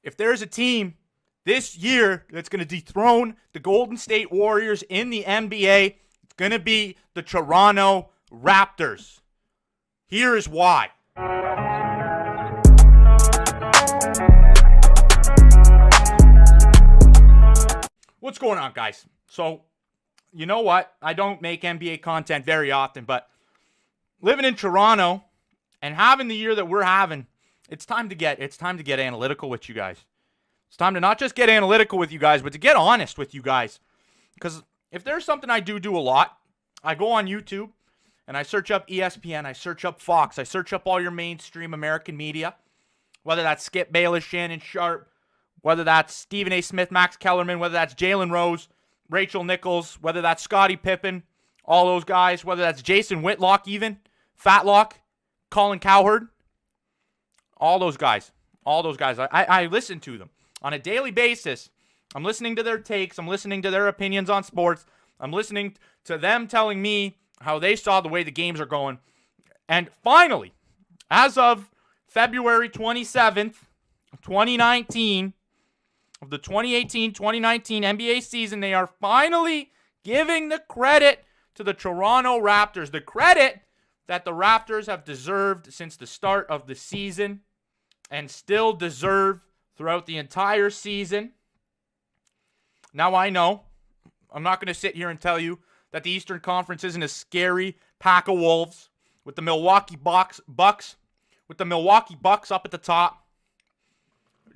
if there's a team this year that's going to dethrone the Golden State Warriors in the NBA, it's going to be the Toronto Raptors. Here is why. What's going on, guys? So, you know what? I don't make NBA content very often, but living in Toronto and having the year that we're having, it's time to get analytical with you guys. It's time to not just get analytical with you guys, but to get honest with you guys. Because if there's something I do a lot, I go on YouTube and I search up ESPN, I search up Fox, I search up all your mainstream American media, whether that's Skip Bayless, Shannon Sharp, whether that's Stephen A. Smith, Max Kellerman, whether that's Jalen Rose, Rachel Nichols, whether that's Scottie Pippen, all those guys, whether that's Jason Whitlock even, Fatlock, Colin Cowherd, all those guys. I listen to them on a daily basis. I'm listening to their takes. I'm listening to their opinions on sports. I'm listening to them telling me how they saw the way the games are going. And finally, as of February 27th, 2019, of the 2018-2019 NBA season, they are finally giving the credit to the Toronto Raptors. The credit that the Raptors have deserved since the start of the season and still deserve throughout the entire season. Now, I know I'm not going to sit here and tell you that the Eastern Conference isn't a scary pack of wolves with the Milwaukee Bucks up at the top.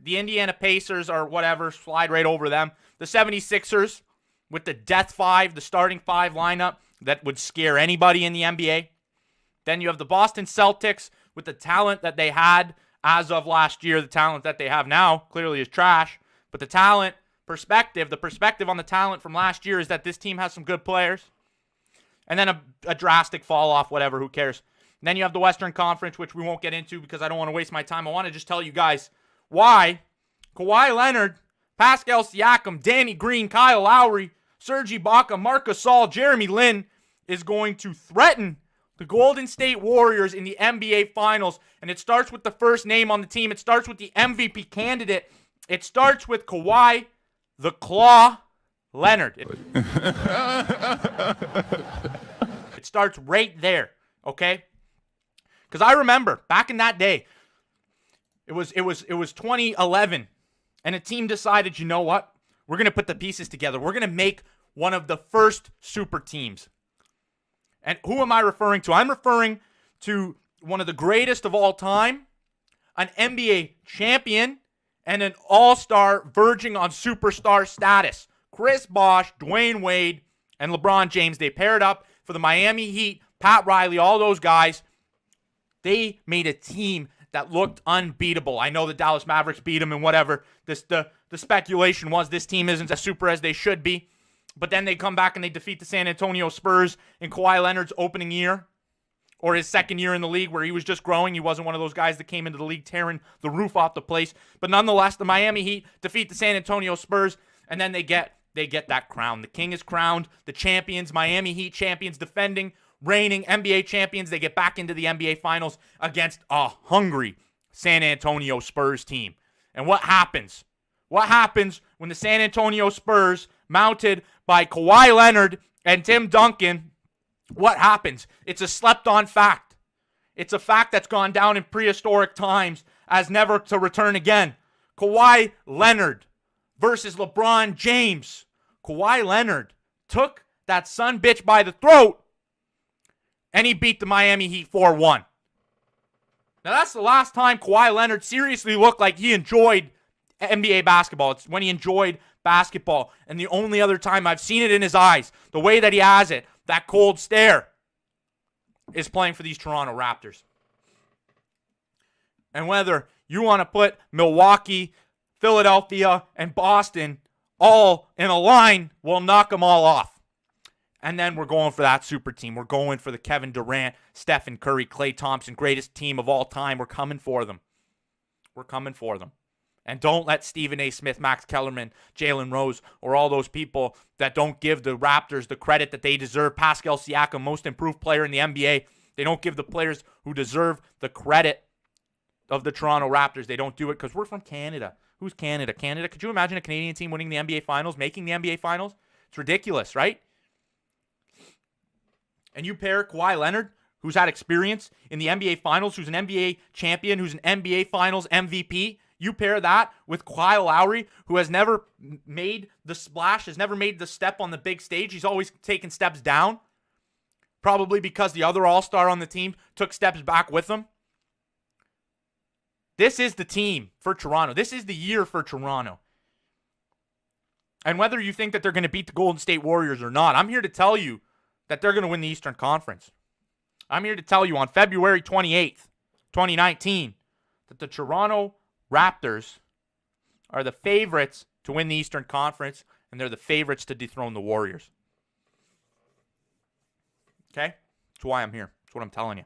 The Indiana Pacers or whatever, slide right over them. The 76ers with the Death Five, the starting five lineup that would scare anybody in the NBA. Then you have the Boston Celtics with the talent that they had as of last year. The talent that they have now clearly is trash. But the perspective on the talent from last year is that this team has some good players. And then a drastic fall off, whatever, who cares. And then you have the Western Conference, which we won't get into because I don't want to waste my time. I want to just tell you guys why Kawhi Leonard, Pascal Siakam, Danny Green, Kyle Lowry, Serge Ibaka, Marc Gasol, Jeremy Lin is going to threaten the Golden State Warriors in the NBA Finals. And it starts with the first name on the team. It starts with the MVP candidate. It starts with Kawhi the Claw Leonard. It starts right there, okay? Because I remember back in that day, It was 2011, and a team decided, you know what? We're going to put the pieces together. We're going to make one of the first super teams. And who am I referring to? I'm referring to one of the greatest of all time, an NBA champion, and an all-star verging on superstar status. Chris Bosh, Dwayne Wade, and LeBron James. They paired up for the Miami Heat, Pat Riley, all those guys. They made a team that looked unbeatable. I know the Dallas Mavericks beat them and whatever. The speculation was this team isn't as super as they should be. But then they come back and they defeat the San Antonio Spurs in Kawhi Leonard's opening year or his second year in the league where he was just growing. He wasn't one of those guys that came into the league tearing the roof off the place. But nonetheless, the Miami Heat defeat the San Antonio Spurs and then they get that crown. The king is crowned. The champions, Miami Heat champions, defending reigning NBA champions, they get back into the NBA Finals against a hungry San Antonio Spurs team. And what happens? What happens when the San Antonio Spurs, mounted by Kawhi Leonard and Tim Duncan, what happens? It's a slept-on fact. It's a fact that's gone down in prehistoric times as never to return again. Kawhi Leonard versus LeBron James. Kawhi Leonard took that sumbitch by the throat and he beat the Miami Heat 4-1. Now, that's the last time Kawhi Leonard seriously looked like he enjoyed NBA basketball. It's when he enjoyed basketball. And the only other time I've seen it in his eyes, the way that he has it, that cold stare, is playing for these Toronto Raptors. And whether you want to put Milwaukee, Philadelphia, and Boston all in a line, we'll knock them all off. And then we're going for that super team. We're going for the Kevin Durant, Stephen Curry, Klay Thompson, greatest team of all time. We're coming for them. We're coming for them. And don't let Stephen A. Smith, Max Kellerman, Jalen Rose, or all those people that don't give the Raptors the credit that they deserve. Pascal Siakam, most improved player in the NBA. They don't give the players who deserve the credit of the Toronto Raptors. They don't do it because we're from Canada. Who's Canada? Canada? Could you imagine a Canadian team winning the NBA Finals, making the NBA Finals? It's ridiculous, right? And you pair Kawhi Leonard, who's had experience in the NBA Finals, who's an NBA champion, who's an NBA Finals MVP. You pair that with Kyle Lowry, who has never made the splash, has never made the step on the big stage. He's always taken steps down, probably because the other all-star on the team took steps back with him. This is the team for Toronto. This is the year for Toronto. And whether you think that they're going to beat the Golden State Warriors or not, I'm here to tell you that they're going to win the Eastern Conference. I'm here to tell you on February 28th, 2019, that the Toronto Raptors are the favorites to win the Eastern Conference, and they're the favorites to dethrone the Warriors. Okay? That's why I'm here. That's what I'm telling you.